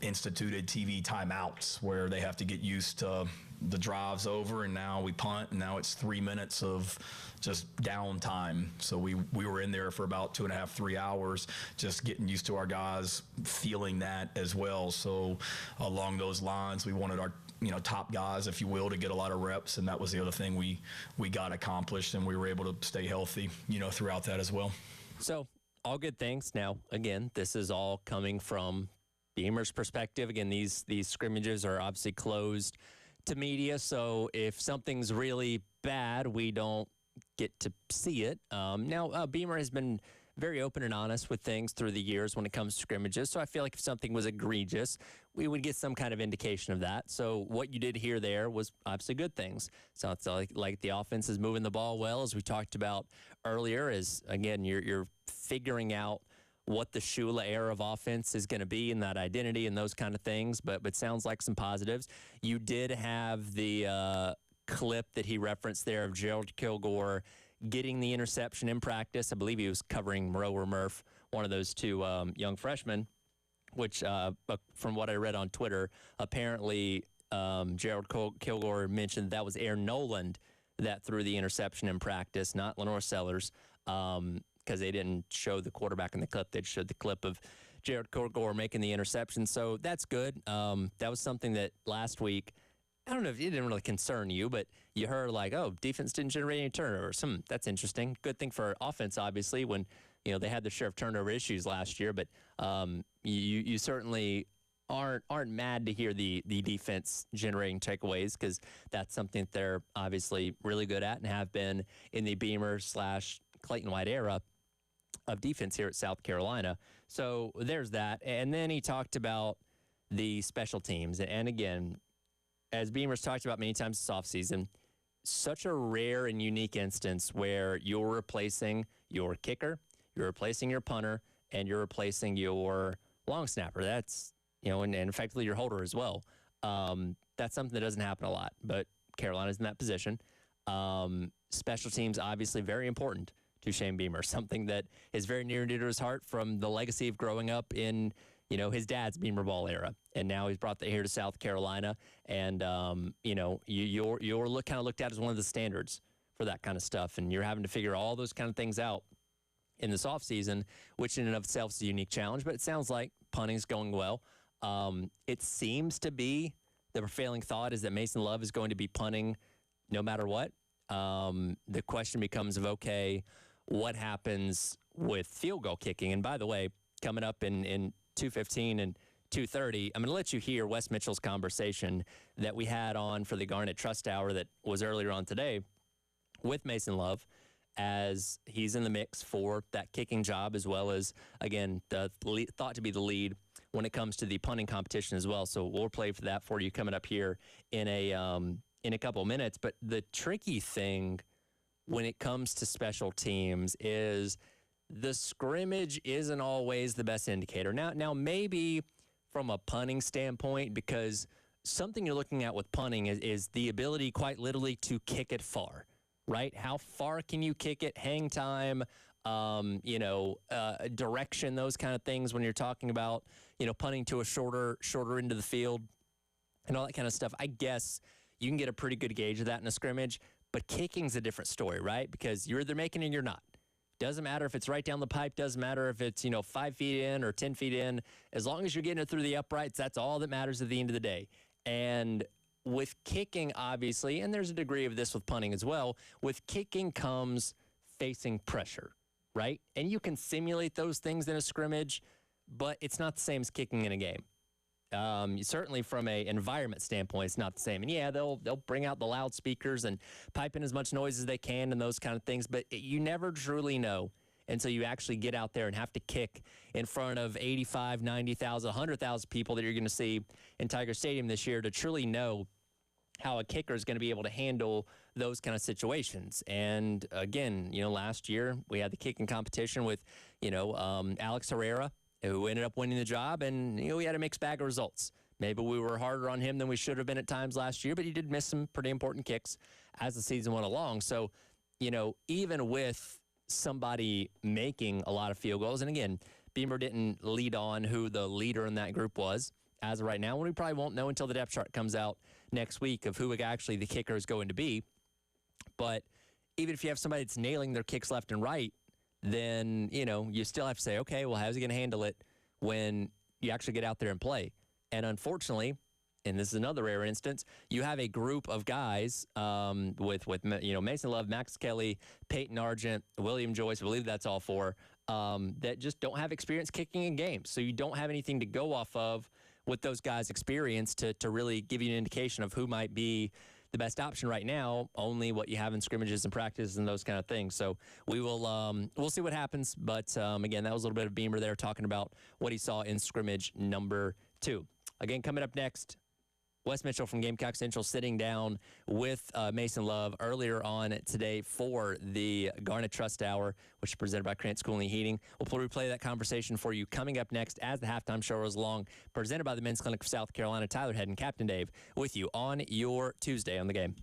instituted TV timeouts where they have to get used to the drive's over and now we punt and now it's 3 minutes of just downtime. So we were in there for about 2.5, 3 hours just getting used to our guys feeling that as well. So along those lines, we wanted our top guys, if you will, to get a lot of reps, and that was the other thing we got accomplished, and we were able to stay healthy, throughout that as well. So all good things. Now, again, this is all coming from Beamer's perspective. Again, these scrimmages are obviously closed to media, so if something's really bad, we don't get to see it. Now, Beamer has been very open and honest with things through the years when it comes to scrimmages, so I feel like if something was egregious, we would get some kind of indication of that. So what you did hear there was obviously good things. So it's like the offense is moving the ball well, as we talked about earlier, as, again, you're figuring out what the Shula era of offense is going to be and that identity and those kind of things, but sounds like some positives. You did have the clip that he referenced there of Gerald Kilgore getting the interception in practice. I believe he was covering Moreau or Murph, one of those two young freshmen, which from what I read on Twitter, apparently Gerald Kilgore mentioned that was Aaron Noland that threw the interception in practice, not Lenore Sellers, because they didn't show the quarterback in the clip. They showed the clip of Gerald Kilgore making the interception. So that's good. That was something that last week, I don't know if it didn't really concern you, but you heard like, oh, defense didn't generate any turnovers. That's interesting. Good thing for offense, obviously, when they had their share of turnover issues last year. But you certainly aren't mad to hear the defense generating takeaways, because that's something that they're obviously really good at and have been in the Beamer/Clayton White era of defense here at South Carolina. So there's that. And then he talked about the special teams. And again, as Beamer's talked about many times this offseason, such a rare and unique instance where you're replacing your kicker, you're replacing your punter, and you're replacing your long snapper. That's, and effectively your holder as well. That's something that doesn't happen a lot, but Carolina's in that position. Special teams, obviously very important to Shane Beamer, something that is very near and dear to his heart from the legacy of growing up in, his dad's Beamer ball era. And now he's brought that here to South Carolina. And, you're kind of looked at as one of the standards for that kind of stuff. And you're having to figure all those kind of things out in this offseason, which in and of itself is a unique challenge. But it sounds like punting's going well. It seems to be the prevailing thought is that Mason Love is going to be punting no matter what. The question becomes of, okay, what happens with field goal kicking? And by the way, coming up in 2:15 and 2:30, I'm going to let you hear Wes Mitchell's conversation that we had on for the Garnet Trust Hour that was earlier on today with Mason Love, as he's in the mix for that kicking job, as well as, again, thought to be the lead when it comes to the punting competition as well. So we'll play for that for you coming up here in a couple of minutes. But the tricky thing when it comes to special teams is the scrimmage isn't always the best indicator. Now maybe from a punting standpoint, because something you're looking at with punting is the ability quite literally to kick it far, right? How far can you kick it? Hang time, direction, those kind of things when you're talking about, punting to a shorter end of the field and all that kind of stuff. I guess you can get a pretty good gauge of that in a scrimmage, but kicking's a different story, right? Because you're either making it or you're not. Doesn't matter if it's right down the pipe. Doesn't matter if it's, 5 feet in or 10 feet in. As long as you're getting it through the uprights, that's all that matters at the end of the day. And with kicking, obviously, and there's a degree of this with punting as well, with kicking comes facing pressure, right? And you can simulate those things in a scrimmage, but it's not the same as kicking in a game. Certainly from a environment standpoint, it's not the same. And yeah, they'll bring out the loudspeakers and pipe in as much noise as they can and those kind of things, but you never truly know until you actually get out there and have to kick in front of 85, 90,000, 100,000 people that you're going to see in Tiger Stadium this year to truly know how a kicker is going to be able to handle those kind of situations. And again, last year we had the kicking competition with, Alex Herrera, who ended up winning the job, and we had a mixed bag of results. Maybe we were harder on him than we should have been at times last year, but he did miss some pretty important kicks as the season went along. So, even with somebody making a lot of field goals, and again, Beamer didn't lead on who the leader in that group was as of right now. We probably won't know until the depth chart comes out next week of who actually the kicker is going to be. But even if you have somebody that's nailing their kicks left and right, then, you still have to say, okay, well, how's he going to handle it when you actually get out there and play? And unfortunately, and this is another rare instance, you have a group of guys with Mason Love, Max Kelly, Peyton Argent, William Joyce, I believe that's all four, that just don't have experience kicking in games. So you don't have anything to go off of with those guys' experience to really give you an indication of who might be the best option right now. Only what you have in scrimmages and practices and those kind of things. So we'll see what happens. But again, that was a little bit of Beamer there talking about what he saw in scrimmage number 2. Again, coming up next, Wes Mitchell from Gamecock Central sitting down with Mason Love earlier on today for the Garnet Trust Hour, which is presented by Krantz Cooling Heating. We'll replay that conversation for you coming up next as the halftime show rolls along, presented by the Men's Clinic of South Carolina. Tyler Head and Captain Dave with you on your Tuesday on the Game.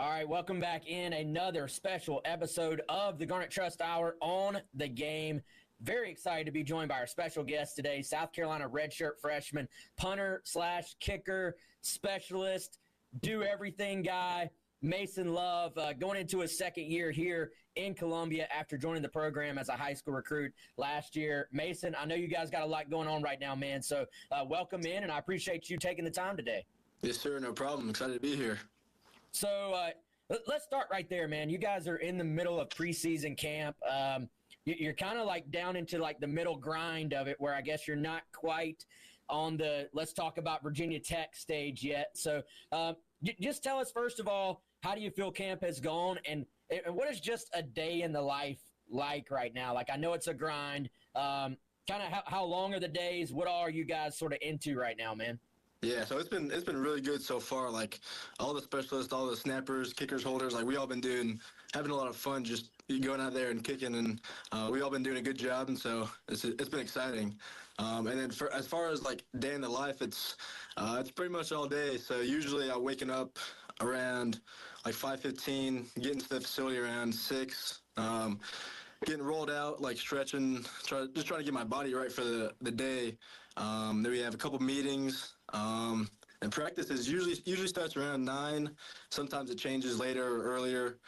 All right, welcome back in another special episode of the Garnet Trust Hour on the Game. Very excited to be joined by our special guest today, South Carolina redshirt freshman, punter / kicker specialist, do everything guy, Mason Love, going into his second year here in Columbia after joining the program as a high school recruit last year. Mason, I know you guys got a lot going on right now, man, so welcome in, and I appreciate you taking the time today. Yes, sir, no problem. Excited to be here. So let's start right there, man. You guys are in the middle of preseason camp. You're kind of like down into like the middle grind of it, where I guess you're not quite on the let's talk about Virginia Tech stage yet. So just tell us, first of all, how do you feel camp has gone, and what is just a day in the life like right now? Like, I know it's a grind. Kind of how long are the days? What all are you guys sort of into right now, man? Yeah, so it's been really good so far. Like, all the specialists, all the snappers, kickers, holders, like, we all been having a lot of fun just going out there and kicking, and we all been doing a good job, and so it's been exciting. And then as far as like day in the life, it's pretty much all day. So usually I'm waking up around like 5:15, getting to the facility around 6. Getting rolled out, like stretching, trying to get my body right for the day. Then we have a couple meetings, and practice is usually starts around 9. Sometimes it changes later or earlier.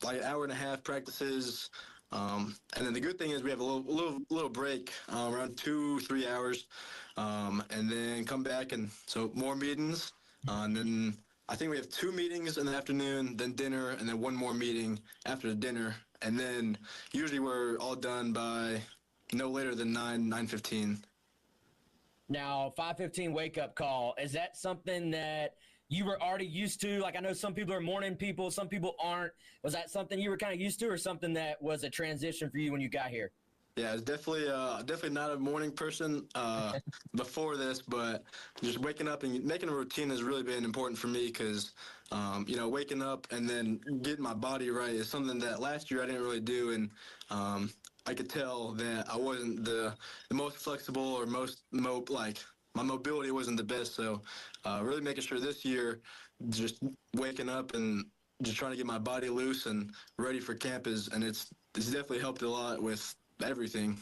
Like an hour and a half practices, and then the good thing is we have a little break around 2-3 hours, and then come back, and so more meetings, and then I think we have 2 meetings in the afternoon, then dinner, and then one more meeting after the dinner. And then usually we're all done by no later than 9:15. Now, 5:15 wake-up call, is that something that you were already used to? Like, I know some people are morning people, some people aren't. Was that something you were kind of used to, or something that was a transition for you when you got here? Yeah, it's definitely not a morning person before this, but just waking up and making a routine has really been important for me because, waking up and then getting my body right is something that last year I didn't really do, and I could tell that I wasn't the most flexible or my mobility wasn't the best. So really making sure this year, just waking up and just trying to get my body loose and ready for camp it's definitely helped a lot with everything.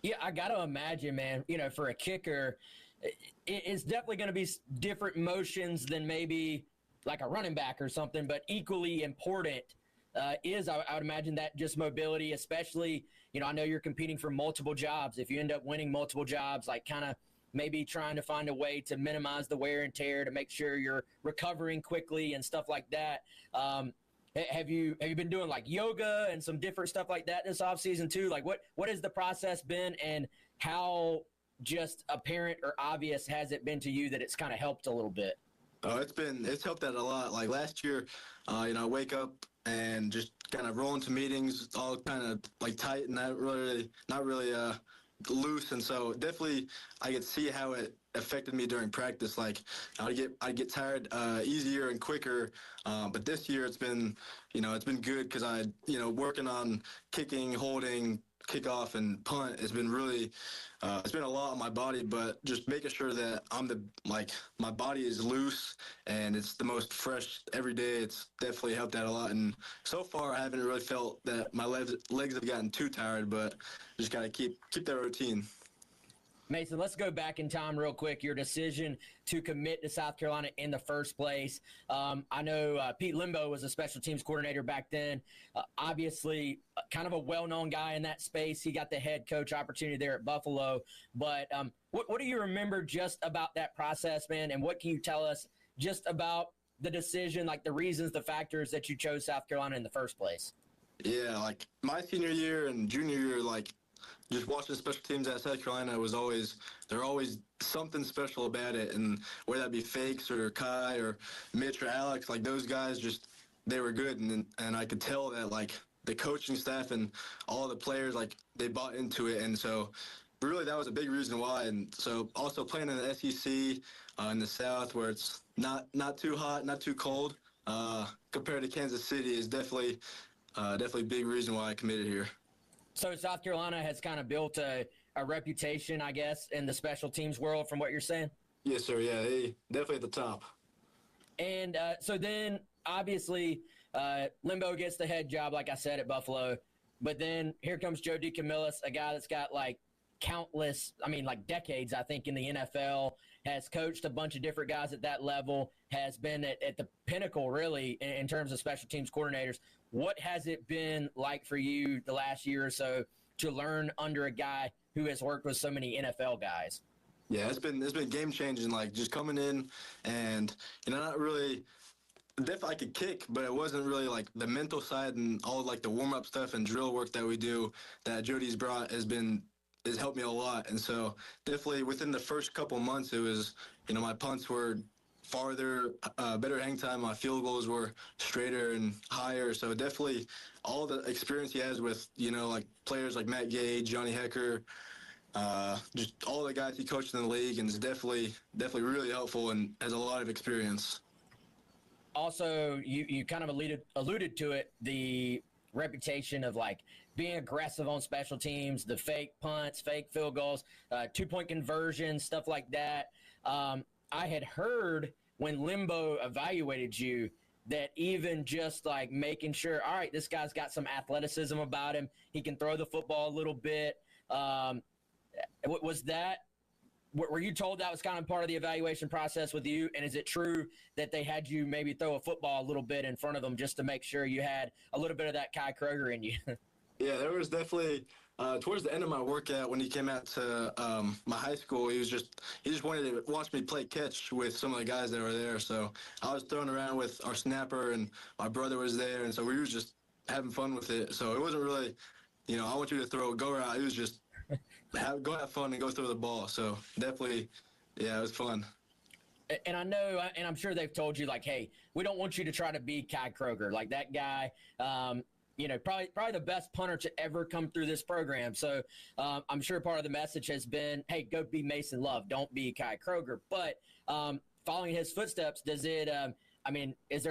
Yeah, I got to imagine, man, for a kicker, it's definitely going to be different motions than maybe like a running back or something, but equally important I would imagine that just mobility, especially, I know you're competing for multiple jobs. If you end up winning multiple jobs, like kind of maybe trying to find a way to minimize the wear and tear to make sure you're recovering quickly and stuff like that. Have you been doing like yoga and some different stuff like that this off season too? Like what has the process been, and how just apparent or obvious has it been to you that it's kind of helped a little bit? Oh, it's helped out a lot. Like last year, I wake up and just kind of roll into meetings, all kind of like tight and not really loose, and so definitely I could see how it affected me during practice. Like I get tired easier and quicker, but this year it's been good because I working on kicking, holding, kickoff, and punt has been really it's been a lot on my body, but just making sure that my body is loose and it's the most fresh every day. It's definitely helped out a lot, and so far I haven't really felt that my legs have gotten too tired, but just gotta keep that routine. Mason, let's go back in time real quick. Your decision to commit to South Carolina in the first place. I know Pete Limbo was a special teams coordinator back then. Obviously, kind of a well-known guy in that space. He got the head coach opportunity there at Buffalo. But what do you remember just about that process, man? And what can you tell us just about the decision, like the reasons, the factors that you chose South Carolina in the first place? Yeah, like my senior year and junior year, like just watching special teams at South Carolina there's always something special about it, and whether that be Fakes or Kai or Mitch or Alex, like those guys they were good, and I could tell that like the coaching staff and all the players, like they bought into it, and so really that was a big reason why. And so also playing in the SEC in the South where it's not too hot, not too cold compared to Kansas City is definitely a big reason why I committed here. So South Carolina has kind of built a reputation, I guess, in the special teams world from what you're saying? Yes, sir. Yeah, they definitely at the top. And so then, obviously, Limbo gets the head job, like I said, at Buffalo. But then here comes Joe DeCamillis, a guy that's got like countless, I mean, like decades, I think, in the NFL, has coached a bunch of different guys at that level, has been at the pinnacle, really, in terms of special teams coordinators. What has it been like for you the last year or so to learn under a guy who has worked with so many NFL guys? Yeah, it's been game changing. Like just coming in and not really. Definitely I could kick, but it wasn't really like the mental side and all like the warm up stuff and drill work that we do that Jody's brought has helped me a lot. And so definitely within the first couple months, it was my punts were farther, better hang time. My field goals were straighter and higher. So definitely all the experience he has with like players like Matt Gay, Johnny Hecker. Just all the guys he coached in the league, and is definitely really helpful and has a lot of experience. Also, you kind of alluded to it, the reputation of like being aggressive on special teams, the fake punts, fake field goals, 2-point conversions, stuff like that. I had heard when Limbo evaluated you that even just like making sure, all right, this guy's got some athleticism about him. He can throw the football a little bit. Were you told that was kind of part of the evaluation process with you? And is it true that they had you maybe throw a football a little bit in front of them just to make sure you had a little bit of that Kai Kroger in you? Yeah, there was definitely towards the end of my workout when he came out to my high school, he just wanted to watch me play catch with some of the guys that were there. So I was throwing around with our snapper, and my brother was there, and so we were just having fun with it. So it wasn't really, I want you to throw a go route. It was just go have fun and go throw the ball. So definitely, yeah, it was fun. And I know, and I'm sure they've told you, like, hey, we don't want you to try to be Kai Kroger. Like that guy, probably the best punter to ever come through this program. So I'm sure part of the message has been, hey, go be Mason Love. Don't be Kai Kroger. But following his footsteps, is there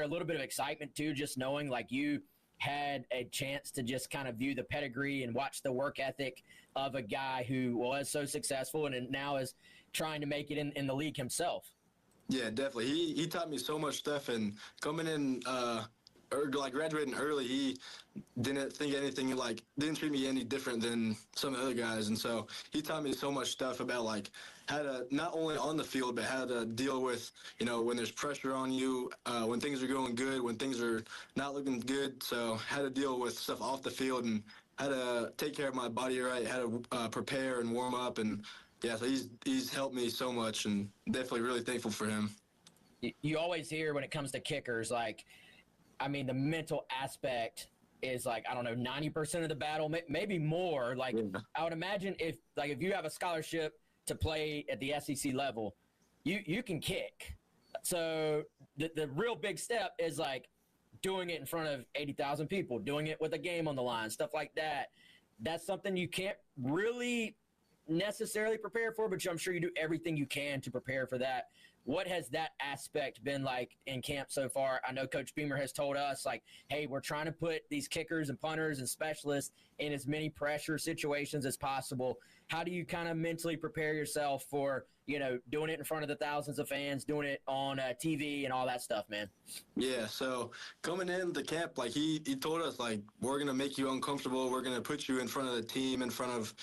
a little bit of excitement too, just knowing like you had a chance to just kind of view the pedigree and watch the work ethic of a guy who was so successful and now is trying to make it in the league himself? Yeah, definitely. He taught me so much stuff, and coming in graduating early, he didn't think anything didn't treat me any different than some of the other guys. And so he taught me so much stuff about like how to, not only on the field, but how to deal with, when there's pressure on you, when things are going good, when things are not looking good. So how to deal with stuff off the field and how to take care of my body right, how to prepare and warm up. And yeah, so he's helped me so much, and definitely really thankful for him. You always hear when it comes to kickers, like, the mental aspect is like, I don't know, 90% of the battle, maybe more. Like, yeah. I would imagine if you have a scholarship to play at the SEC level, you can kick. So the real big step is like doing it in front of 80,000 people, doing it with a game on the line, stuff like that. That's something you can't really necessarily prepare for, but I'm sure you do everything you can to prepare for that. What has that aspect been like in camp so far? I know Coach Beamer has told us, like, hey, we're trying to put these kickers and punters and specialists in as many pressure situations as possible. How do you kind of mentally prepare yourself for, doing it in front of the thousands of fans, doing it on TV and all that stuff, man? Yeah, so coming in the camp, like he told us, like, we're going to make you uncomfortable. We're going to put you in front of the team, in front of,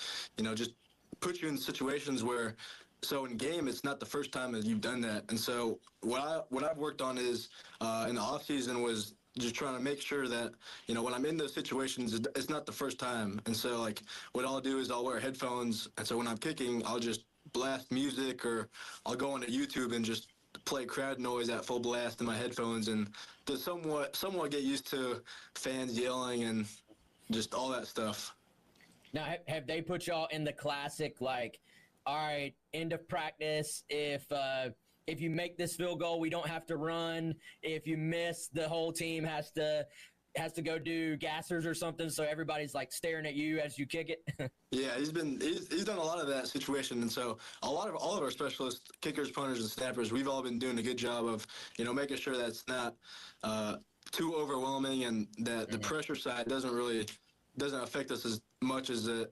just put you in situations where – so in game, it's not the first time that you've done that. And so what I've worked on is in the off season was just trying to make sure that, when I'm in those situations, it's not the first time. And so like what I'll do is I'll wear headphones. And so when I'm kicking, I'll just blast music, or I'll go onto YouTube and just play crowd noise at full blast in my headphones, and to somewhat get used to fans yelling and just all that stuff. Now, have they put y'all in the classic, like, all right, end of practice, if you make this field goal, we don't have to run. If you miss, the whole team has to go do gassers or something, so everybody's like staring at you as you kick it? Yeah, he's done a lot of that situation, and so all of our specialists, kickers, punters, and snappers, we've all been doing a good job of making sure that's not too overwhelming, and that the pressure side doesn't affect us as much as it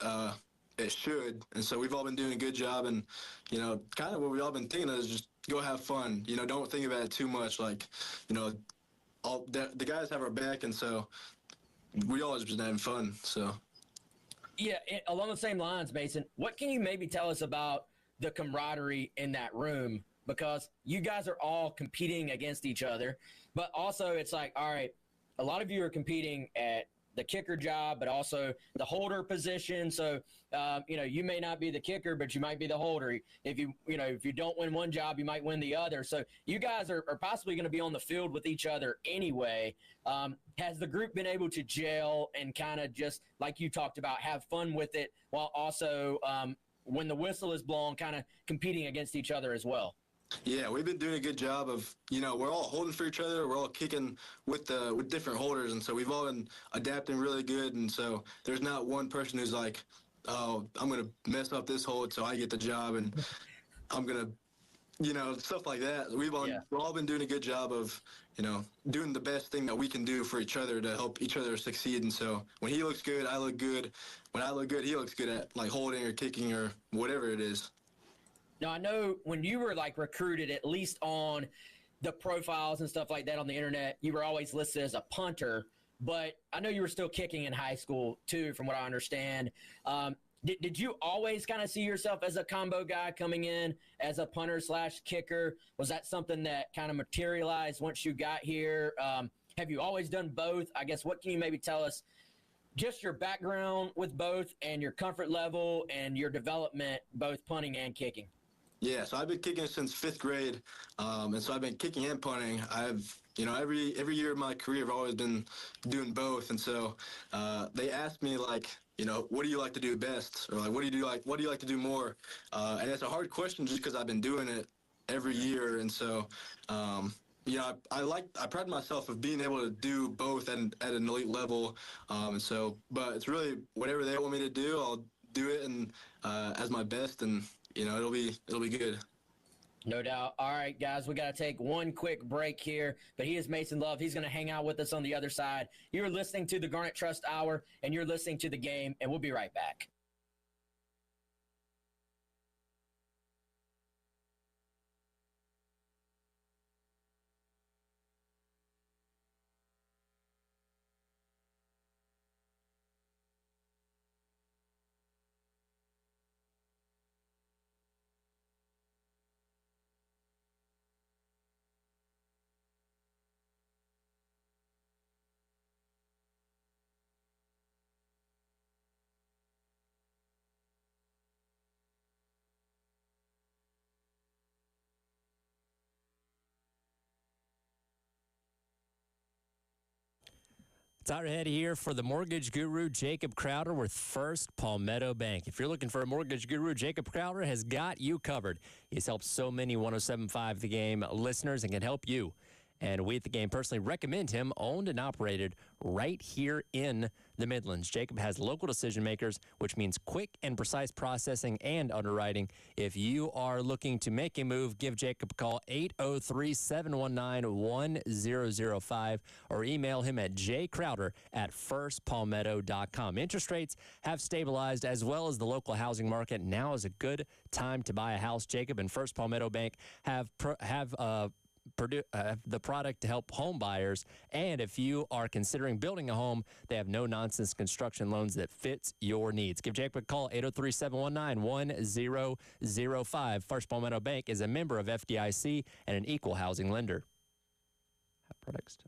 it should. And so we've all been doing a good job. And, you know, kind of what we've all been thinking of is just go have fun. You know, don't think about it too much. Like, you know, the guys have our back. And so we always been having fun. So. Yeah, along the same lines, Mason, what can you maybe tell us about the camaraderie in that room? Because you guys are all competing against each other, but also it's like, all right, a lot of you are competing at the kicker job, but also the holder position. So, you know, you may not be the kicker, but you might be the holder. If you don't win one job, you might win the other. So you guys are possibly going to be on the field with each other anyway. Has the group been able to gel and kind of just, like you talked about, have fun with it while also, when the whistle is blown, kind of competing against each other as well? Yeah, we've been doing a good job of, you know, we're all holding for each other. We're all kicking with different holders, and so we've all been adapting really good. And so there's not one person who's like, oh, I'm gonna mess up this hold so I get the job, and I'm gonna, you know, stuff like that. We've all been doing a good job of, you know, doing the best thing that we can do for each other to help each other succeed. And so when he looks good, I look good. When I look good, he looks good at like holding or kicking or whatever it is. Now, I know when you were like recruited, at least on the profiles and stuff like that on the internet, you were always listed as a punter, but I know you were still kicking in high school too, from what I understand. Did you always kind of see yourself as a combo guy coming in as a punter / kicker? Was that something that kind of materialized once you got here? Have you always done both? I guess, what can you maybe tell us, just your background with both and your comfort level and your development, both punting and kicking? Yeah, so I've been kicking since 5th grade, and so I've been kicking and punting. You know, every year of my career, I've always been doing both, and so they asked me like, you know, what do you like to do best, or like, what do you like to do more? And it's a hard question just because I've been doing it every year, and so. You know, I pride myself of being able to do both at an elite level, and so. But it's really whatever they want me to do, I'll do it and as my best, and you know, it'll be good. No doubt. All right, guys, we got to take one quick break here, but he is Mason Love. He's going to hang out with us on the other side. You're listening to the Garnet Trust Hour, and you're listening to The Game, and we'll be right back. Tyler Head here for the mortgage guru, Jacob Crowder, with First Palmetto Bank. If you're looking for a mortgage guru, Jacob Crowder has got you covered. He's helped so many 107.5 The Game listeners and can help you. And we at The Game personally recommend him, owned and operated right here in the Midlands. Jacob has local decision makers, which means quick and precise processing and underwriting. If you are looking to make a move, give Jacob a call, 803-719-1005, or email him at jcrowder@firstpalmetto.com. Interest rates have stabilized, as well as the local housing market. Now is a good time to buy a house. Jacob and First Palmetto Bank have the product to help home buyers. And if you are considering building a home, they have no-nonsense construction loans that fits your needs. Give Jacob a call, 803-719-1005. First Palmetto Bank is a member of FDIC and an equal housing lender. Have products too.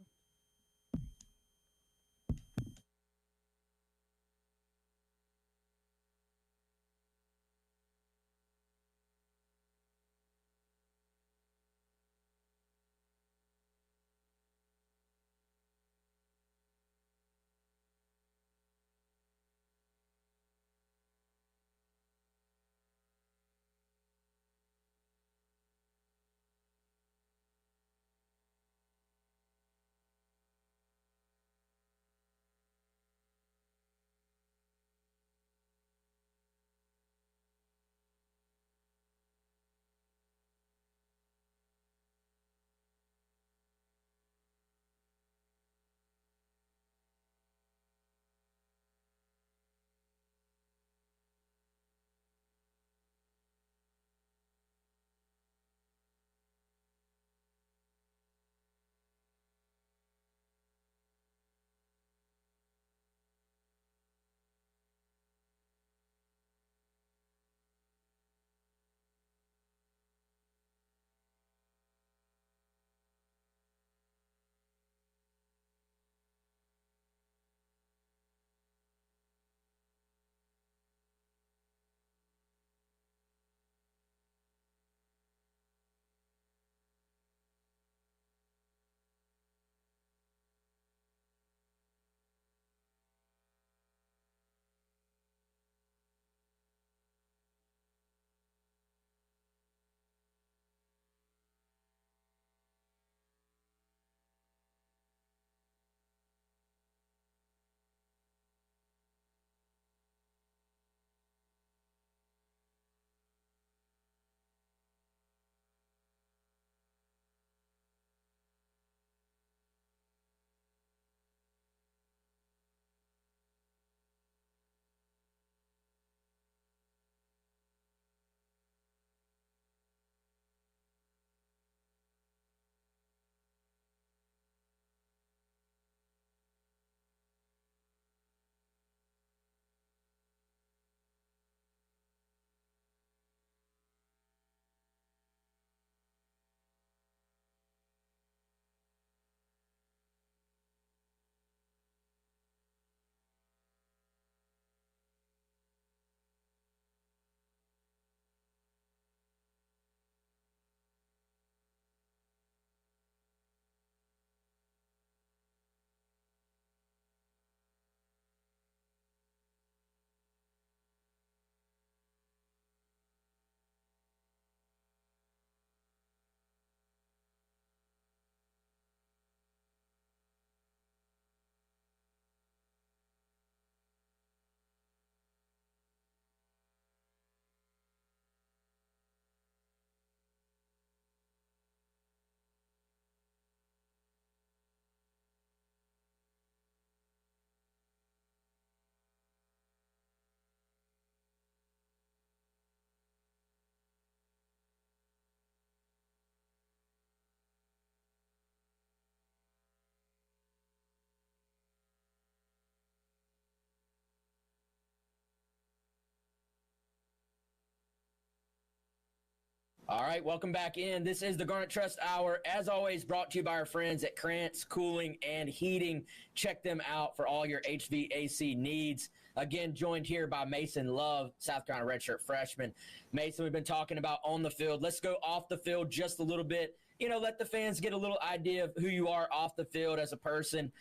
All right, welcome back in. This is the Garnet Trust Hour. As always, brought to you by our friends at Krantz Cooling and Heating. Check them out for all your HVAC needs. Again, joined here by Mason Love, South Carolina redshirt freshman. Mason, we've been talking about on the field. Let's go off the field just a little bit. Let the fans get a little idea of who you are off the field as a person.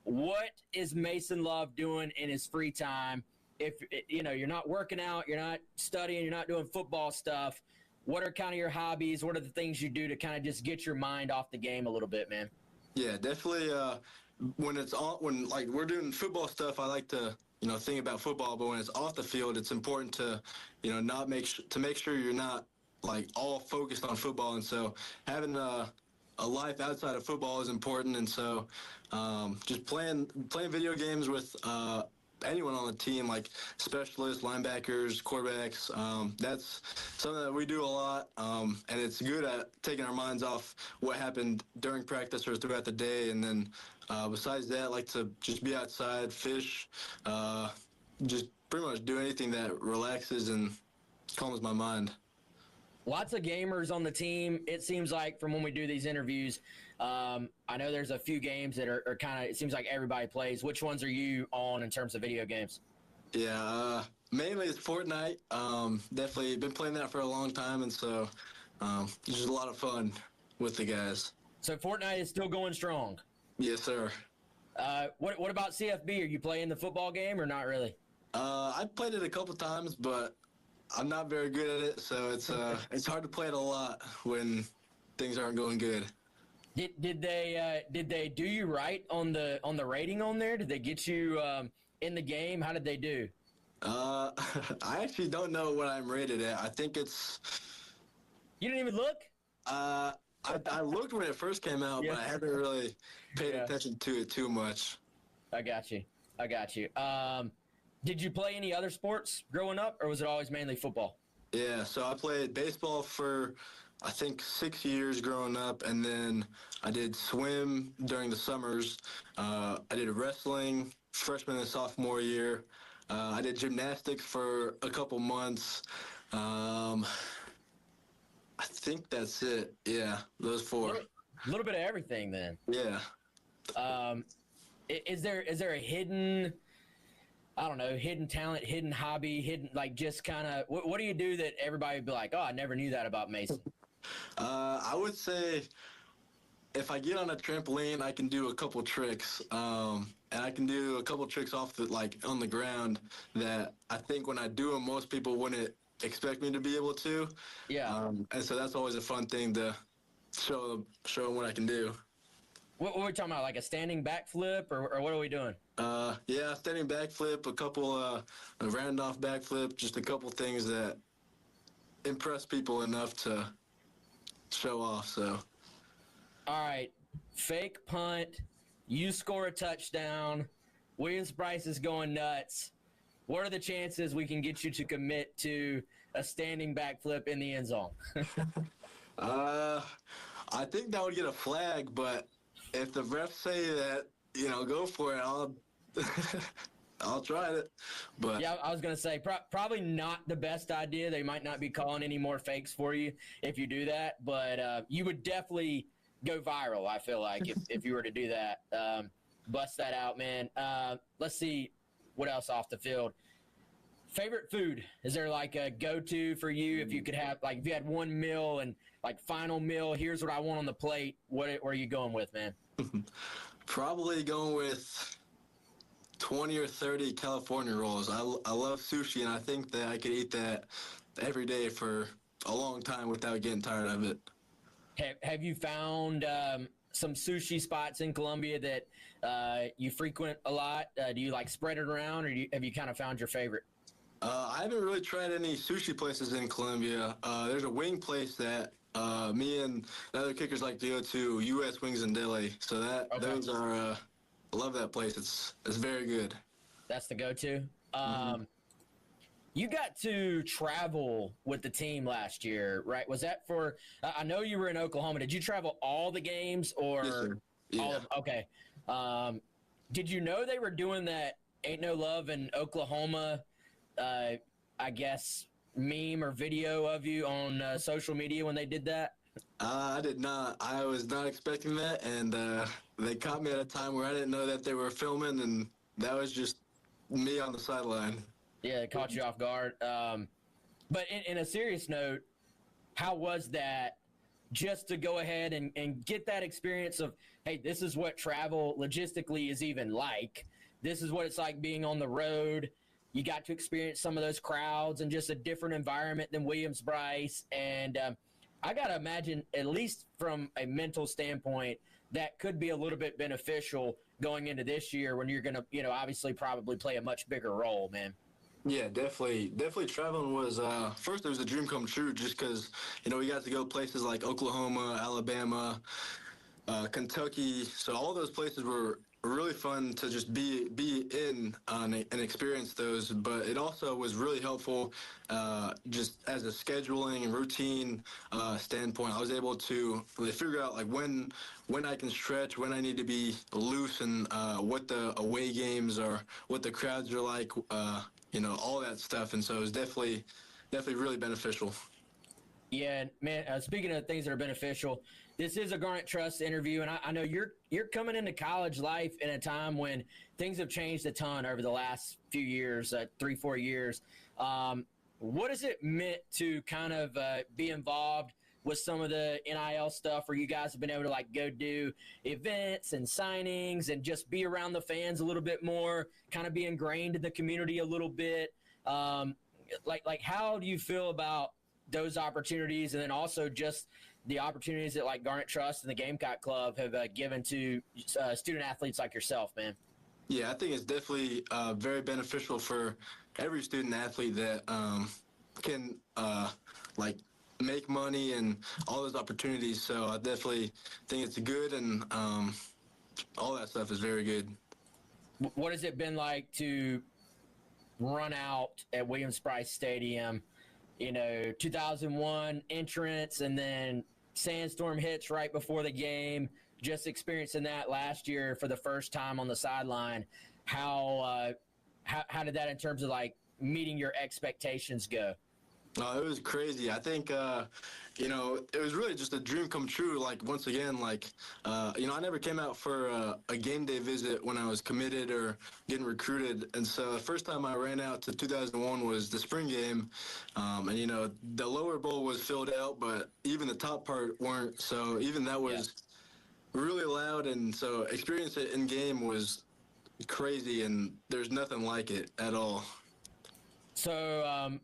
What is Mason Love doing in his free time? If, you're not working out, you're not studying, you're not doing football stuff, what are kind of your hobbies? What are the things you do to kind of just get your mind off the game a little bit, man? Yeah, definitely. When like we're doing football stuff, I like to think about football. But when it's off the field, it's important to not make sure you're not like all focused on football. And so having a life outside of football is important. And so just playing video games with anyone on the team, like specialists, linebackers, quarterbacks. That's something that we do a lot, and it's good at taking our minds off what happened during practice or throughout the day. And then besides that, I like to just be outside, fish, just pretty much do anything that relaxes and calms my mind. Lots of gamers on the team, it seems like, from when we do these interviews. I know there's a few games that are kind of, it seems like everybody plays. Which ones are you on in terms of video games? Yeah, mainly it's Fortnite. Definitely been playing that for a long time, and so it's just a lot of fun with the guys. So Fortnite is still going strong? Yes, sir. What about CFB? Are you playing the football game or not really? I've played it a couple times, but I'm not very good at it, so it's hard to play it a lot when things aren't going good. Did they do you right on the rating on there? Did they get you in the game? How did they do? I actually don't know what I'm rated at. I think it's. You didn't even look? I looked when it first came out, Yeah. but I haven't really paid Yeah. attention to it too much. I got you. Did you play any other sports growing up, or was it always mainly football? Yeah, so I played baseball for, I think, 6 years growing up, and then I did swim during the summers. I did wrestling freshman and sophomore year. I did gymnastics for a couple months. I think that's it. Yeah, those four. A little bit of everything then. Yeah. Is there a hidden, I don't know, hidden talent, hidden hobby, hidden, like, just kind of, what do you do that everybody would be like, oh, I never knew that about Mason? I would say if I get on a trampoline, I can do a couple tricks, and I can do a couple tricks on the ground that I think when I do them, most people wouldn't expect me to be able to. Yeah. And so that's always a fun thing to show them what I can do. What are we talking about, like a standing backflip, or what are we doing? Yeah, standing backflip, a couple a round off backflip, just a couple things that impress people enough to show off. So. All right, fake punt, you score a touchdown, Williams-Brice is going nuts. What are the chances we can get you to commit to a standing backflip in the end zone? I think that would get a flag, but if the refs say that, go for it, I'll try it. But Yeah, I was going to say, probably not the best idea. They might not be calling any more fakes for you if you do that, but you would definitely go viral, I feel like, if you were to do that. Bust that out, man. Let's see what else off the field. Favorite food? Is there like a go-to for you? If you could have, like, if you had one meal and like final meal, here's what I want on the plate. Where are you going with, man? probably going with 20 or 30 California rolls. I love sushi, and I think that I could eat that every day for a long time without getting tired of it. Have you found some sushi spots in Columbia that you frequent a lot? Do you like spread it around, or have you kind of found your favorite? I haven't really tried any sushi places in Columbia. There's a wing place that me and the other kickers like to go to, U.S. Wings and Deli. So those are, I love that place. It's very good. That's the go-to. You got to travel with the team last year, right? Was that for? I know you were in Oklahoma. Did you travel all the games, or Yes, sir. Yeah. all of? Okay. Did you know they were doing that? Ain't No Love in Oklahoma. I guess meme or video of you on social media when they did that? I did not. I was not expecting that, and they caught me at a time where I didn't know that they were filming, and that was just me on the sideline. Yeah, it caught you off guard. But in a serious note, how was that just to go ahead and get that experience of, hey, this is what travel logistically is even like. This is what it's like being on the road. You got to experience some of those crowds and just a different environment than Williams-Brice. And I got to imagine, at least from a mental standpoint, that could be a little bit beneficial going into this year when you're going to, obviously probably play a much bigger role, man. Yeah, definitely traveling was, first it was a dream come true just because, we got to go places like Oklahoma, Alabama, Kentucky. So all those places were really fun to just be in and experience those. But it also was really helpful just as a scheduling and routine standpoint. I was able to really figure out like when I can stretch, when I need to be loose, and what the away games are, what the crowds are like, all that stuff. And so it was definitely really beneficial. Yeah, man. Speaking of things that are beneficial, this is a Garnet Trust interview, and I know you're coming into college life in a time when things have changed a ton over the last few years, 3-4 years. What has it meant to kind of be involved with some of the NIL stuff, where you guys have been able to like go do events and signings and just be around the fans a little bit more, kind of be ingrained in the community a little bit? Like how do you feel about those opportunities, and then also just the opportunities that like Garnet Trust and the Gamecock Club have given to student athletes like yourself, man? Yeah, I think it's definitely very beneficial for every student athlete that can like make money and all those opportunities. So I definitely think it's good, and all that stuff is very good. What has it been like to run out at Williams-Brice Stadium? 2001 entrance, and then sandstorm hits right before the game. Just experiencing that last year for the first time on the sideline. How did that, in terms of like meeting your expectations, go? It was crazy. I think, it was really just a dream come true. Like, once again, I never came out for a game day visit when I was committed or getting recruited. And so the first time I ran out to 2001 was the spring game. The lower bowl was filled out, but even the top part weren't. So even that was really loud. And so experience it in game was crazy, and there's nothing like it at all. So,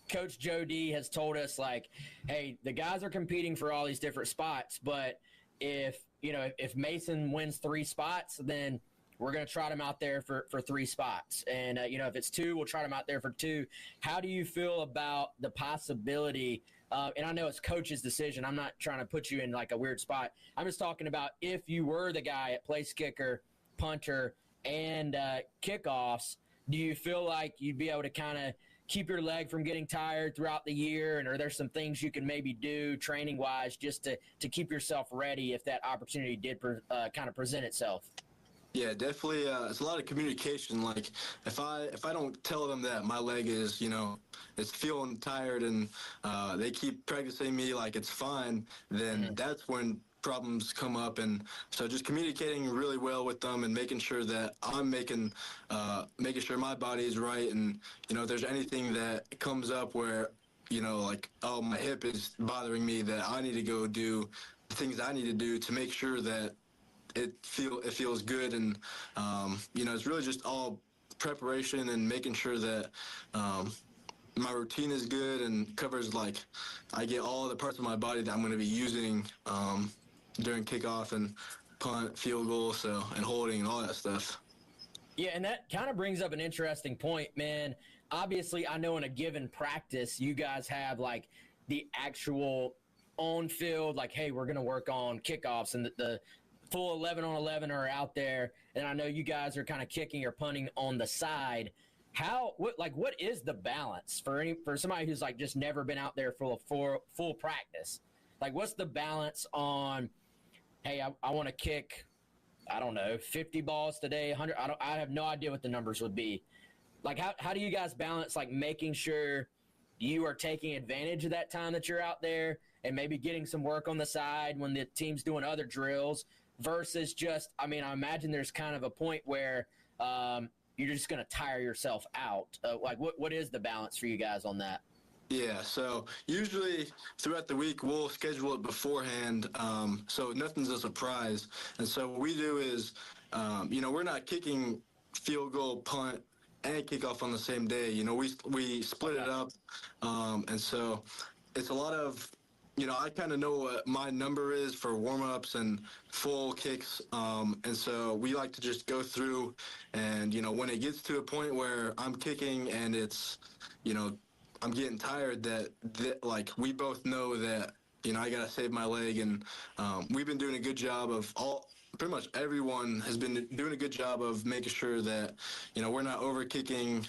Coach Joe D has told us, like, hey, the guys are competing for all these different spots, but if Mason wins 3 spots, then we're going to trot him out there for 3 spots. And, if it's 2, we'll trot him out there for 2. How do you feel about the possibility, and I know it's coach's decision, I'm not trying to put you in like a weird spot. I'm just talking about if you were the guy at place kicker, punter, and kickoffs, do you feel like you'd be able to kind of keep your leg from getting tired throughout the year? And are there some things you can maybe do training wise just to keep yourself ready if that opportunity did kind of present itself? Yeah, definitely. It's a lot of communication. Like, if I don't tell them that my leg is, it's feeling tired, and they keep practicing me like it's fine, then that's when problems come up. And so just communicating really well with them and making sure that I'm making sure my body is right. And, if there's anything that comes up where, oh, my hip is bothering me, that I need to go do the things I need to do to make sure that it feels good. And, it's really just all preparation and making sure that my routine is good and covers, like, I get all the parts of my body that I'm going to be using during kickoff and punt, field goal, and holding and all that stuff. Yeah, and that kind of brings up an interesting point, man. Obviously, I know in a given practice, you guys have like the actual on field, like, hey, we're going to work on kickoffs, and the full 11 on 11 are out there. And I know you guys are kind of kicking or punting on the side. What is the balance for somebody who's like just never been out there for full practice? Like, what's the balance on, hey, I want to kick, I don't know, 50 balls today, 100. I have no idea what the numbers would be. Like, how do you guys balance, like, making sure you are taking advantage of that time that you're out there and maybe getting some work on the side when the team's doing other drills versus just, I mean, I imagine there's kind of a point where you're just going to tire yourself out. Like, what is the balance for you guys on that? Yeah, so usually throughout the week we'll schedule it beforehand, so nothing's a surprise. And so what we do is, we're not kicking field goal, punt, and kickoff on the same day. We split it up, and so it's a lot of, I kind of know what my number is for warm-ups and full kicks, and so we like to just go through, and when it gets to a point where I'm kicking and it's, I'm getting tired, that like we both know that I gotta save my leg, and we've been doing a good job of pretty much everyone has been doing a good job of making sure that we're not over kicking.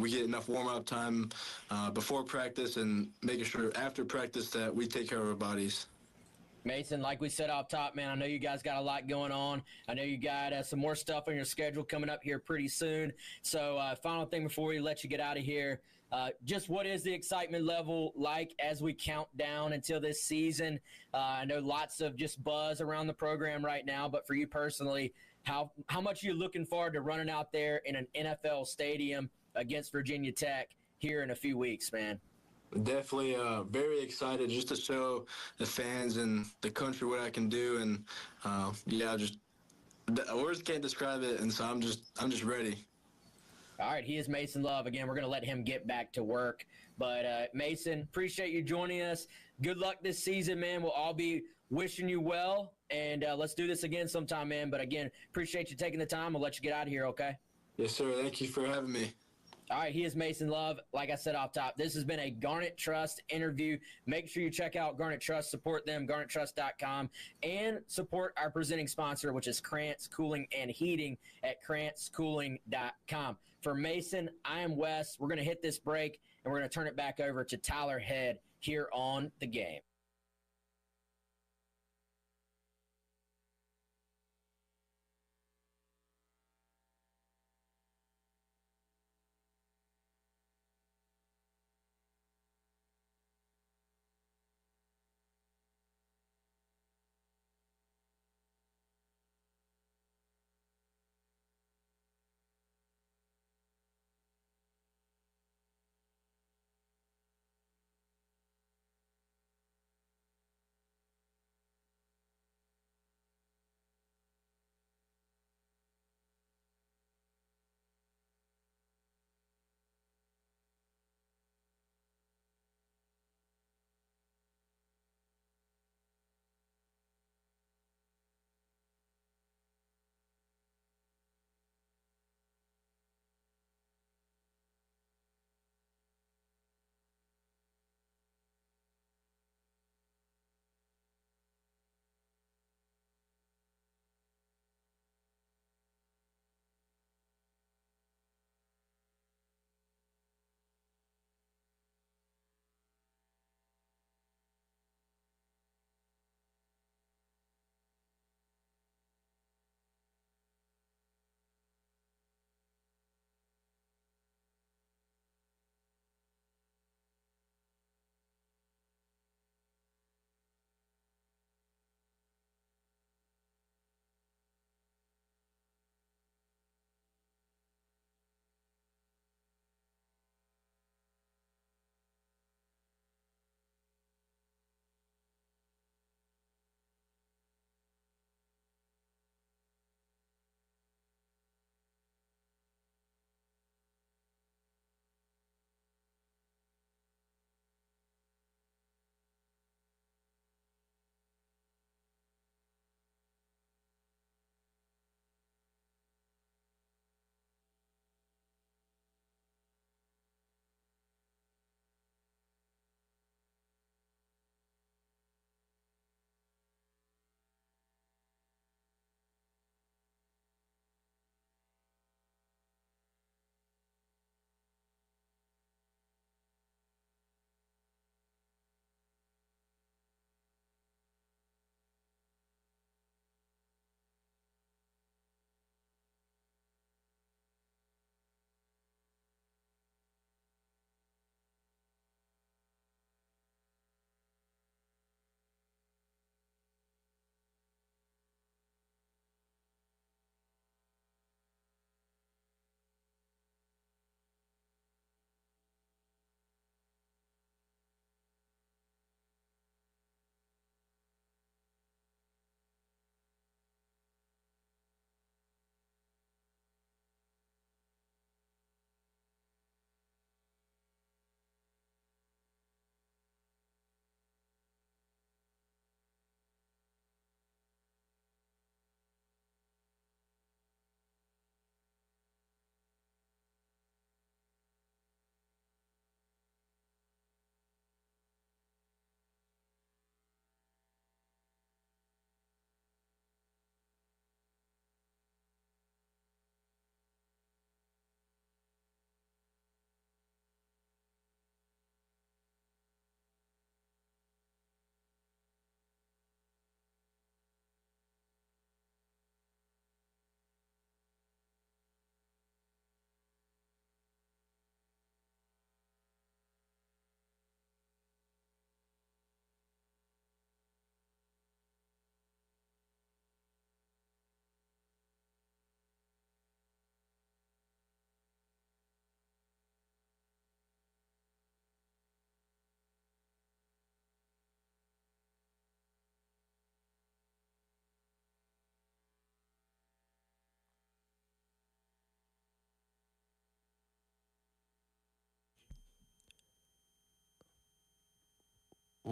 We get enough warm up time before practice, and making sure after practice that we take care of our bodies. Mason, like we said off top, man, I know you guys got a lot going on. I know you got some more stuff on your schedule coming up here pretty soon. So final thing before we let you get out of here, just what is the excitement level like as we count down until this season? I know lots of just buzz around the program right now, but for you personally, how much are you looking forward to running out there in an NFL stadium against Virginia Tech here in a few weeks, man? Definitely very excited just to show the fans and the country what I can do, and just the words can't describe it, and so I'm just ready. All right, he is Mason Love. Again, we're going to let him get back to work. But Mason, appreciate you joining us. Good luck this season, man. We'll all be wishing you well, and let's do this again sometime, man. But again, appreciate you taking the time. We'll let you get out of here, okay? Yes, sir. Thank you for having me. All right, he is Mason Love. Like I said off top, this has been a Garnet Trust interview. Make sure you check out Garnet Trust, support them, garnettrust.com, and support our presenting sponsor, which is Krantz Cooling and Heating at krantzcooling.com. For Mason, I am Wes. We're going to hit this break, and we're going to turn it back over to Tyler Head here on The Game.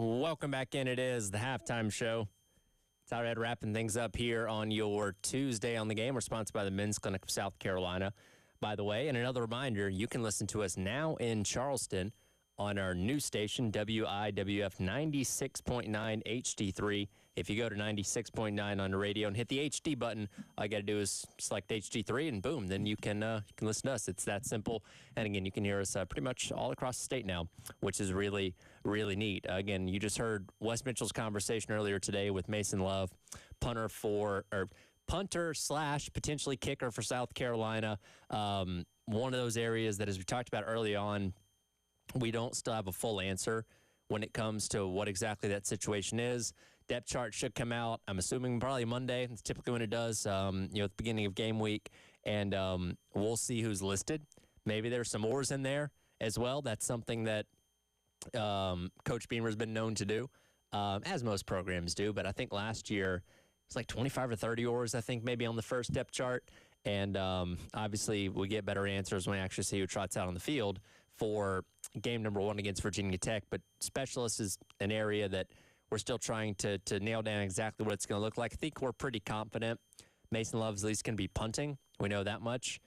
Welcome back in. It is the halftime show. Tyler Ed wrapping things up here on your Tuesday on the Game. We're sponsored by the Men's Clinic of South Carolina, by the way. And another reminder, you can listen to us now in Charleston on our new station, WIWF 96.9 HD3. If you go to 96.9 on the radio and hit the HD button, all you got to do is select HD3 and boom, then you can listen to us. It's that simple. And again, you can hear us pretty much all across the state now, which is really, really neat. Again, you just heard Wes Mitchell's conversation earlier today with Mason Love, punter slash potentially kicker for South Carolina. One of those areas that, as we talked about early on, we don't still have a full answer when it comes to what exactly that situation is. Depth chart should come out, I'm assuming probably Monday. That's typically when it does, at the beginning of game week. And we'll see who's listed. Maybe there's some oars in there as well. That's something that Coach Beamer's been known to do, as most programs do. But I think last year it's like 25 or 30 oars, I think, maybe on the first depth chart. And obviously we get better answers when we actually see who trots out on the field for game number 1 against Virginia Tech. But specialist is an area that we're still trying to nail down exactly what it's going to look like. I think we're pretty confident Mason Love's at least going to be punting. We know that much.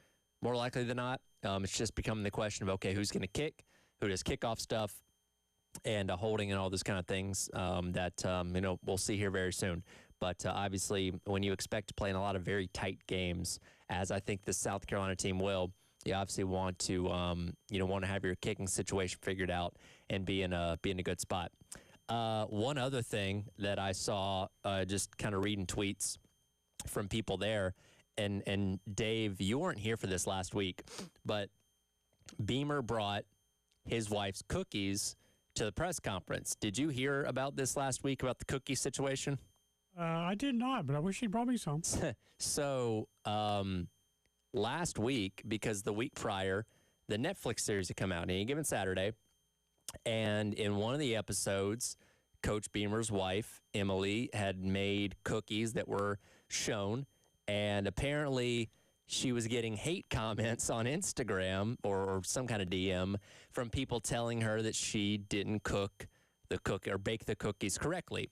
More likely than not, it's just becoming the question of, okay, who's going to kick, who does kickoff stuff, and holding and all those kind of things that we'll see here very soon. But obviously, when you expect to play in a lot of very tight games, as I think the South Carolina team will, you obviously want to have your kicking situation figured out and be in a good spot. One other thing that I saw, just kind of reading tweets from people there, and Dave, you weren't here for this last week, but Beamer brought his wife's cookies to the press conference. Did you hear about this last week, about the cookie situation? I did not, but I wish he'd brought me some. So last week, because the week prior, the Netflix series had come out any given Saturday, and in one of the episodes, Coach Beamer's wife, Emily, had made cookies that were shown, and apparently she was getting hate comments on Instagram or some kind of DM from people telling her that she didn't cook the cookie or bake the cookies correctly.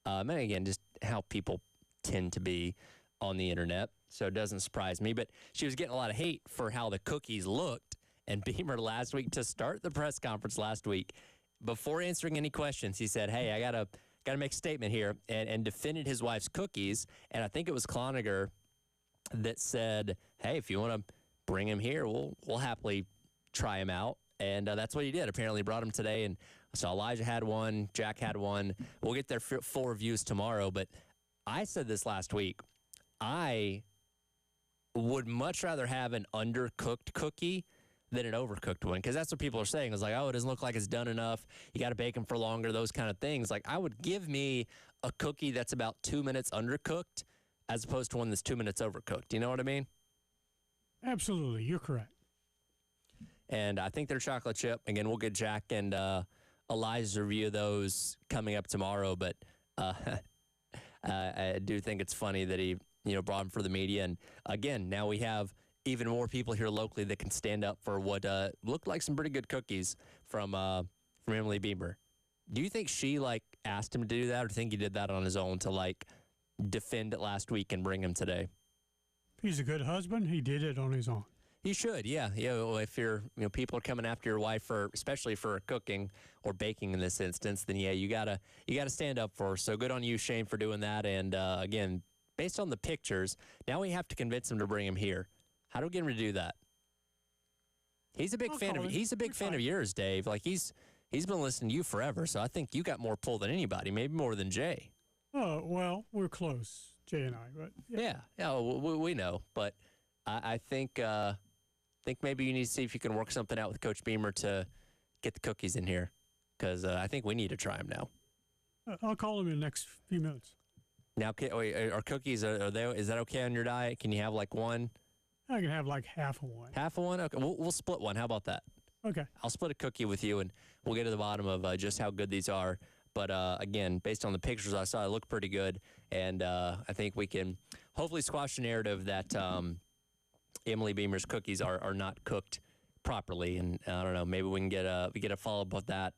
And again, just how people tend to be on the internet, so it doesn't surprise me. But she was getting a lot of hate for how the cookies looked. And Beamer last week, to start the press conference last week, before answering any questions, he said, "Hey, I gotta make a statement here," and defended his wife's cookies. And I think it was Cloninger that said, "Hey, if you want to bring him here, we'll happily try him out." And that's what he did. Apparently, brought him today, and so Elijah had one, Jack had one. We'll get their full reviews tomorrow. But I said this last week. I would much rather have an undercooked cookie than an overcooked one, because that's what people are saying. It's like, oh, it doesn't look like it's done enough. You got to bake them for longer, those kind of things. Like, I would give me a cookie that's about 2 minutes undercooked as opposed to one that's 2 minutes overcooked. You know what I mean? Absolutely. You're correct. And I think they're chocolate chip. Again, we'll get Jack and Elijah's review of those coming up tomorrow. But I do think it's funny that he brought them for the media. And again, now we have even more people here locally that can stand up for what looked like some pretty good cookies from Emily Beamer. Do you think she asked him to do that, or think he did that on his own to defend it last week and bring him today? If he's a good husband, he did it on his own. You should, yeah. Well, if people are coming after your wife especially for cooking or baking in this instance, then yeah, you gotta stand up for her. So good on you, Shane, for doing that. And again, based on the pictures, now we have to convince him to bring him here. How do we get him to do that? He's a big fan of yours, Dave. He's been listening to you forever, so I think you got more pull than anybody, maybe more than Jay. Oh, well, we're close, Jay and I. But yeah, we know. But I think maybe you need to see if you can work something out with Coach Beamer to get the cookies in here, because I think we need to try them now. I'll call him in the next few minutes. Now, are cookies, is that okay on your diet? Can you have one? I can have half of one. Half of one? Okay, we'll split one. How about that? Okay. I'll split a cookie with you, and we'll get to the bottom of just how good these are. But again, based on the pictures I saw, it looked pretty good. And I think we can hopefully squash the narrative that Emily Beamer's cookies are not cooked properly. And I don't know, maybe we can get a follow-up with that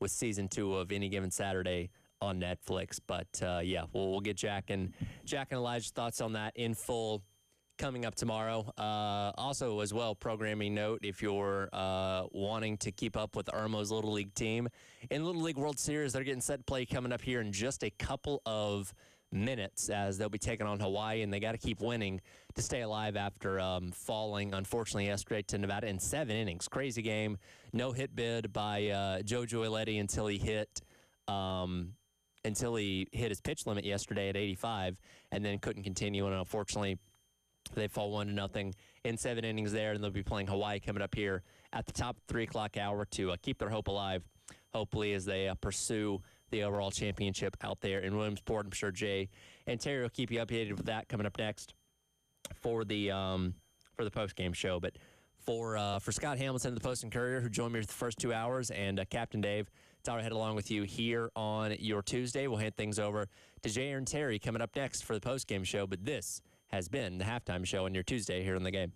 with season 2 of Any Given Saturday on Netflix. But yeah, we'll get Jack and Elijah's thoughts on that in full coming up tomorrow. Also, as well, programming note, if you're wanting to keep up with Irmo's Little League team, in Little League World Series, they're getting set to play coming up here in just a couple of minutes, as they'll be taking on Hawaii, and they got to keep winning to stay alive after falling, unfortunately, yesterday to Nevada in 7 innings. Crazy game. No hit bid by Jojo Aletti until he hit his pitch limit yesterday at 85, and then couldn't continue, and unfortunately, they fall 1-0 in 7 innings there, and they'll be playing Hawaii coming up here at the top 3 o'clock hour to keep their hope alive, hopefully, as they pursue the overall championship out there in Williamsport. I'm sure Jay and Terry will keep you updated with that coming up next for the post-game show. But for Scott Hamilton, the Post and Courier, who joined me for the first 2 hours, and Captain Dave, Tyler Head along with you here on your Tuesday. We'll hand things over to Jay and Terry coming up next for the post-game show. But this has been the halftime show on your Tuesday here on The Game.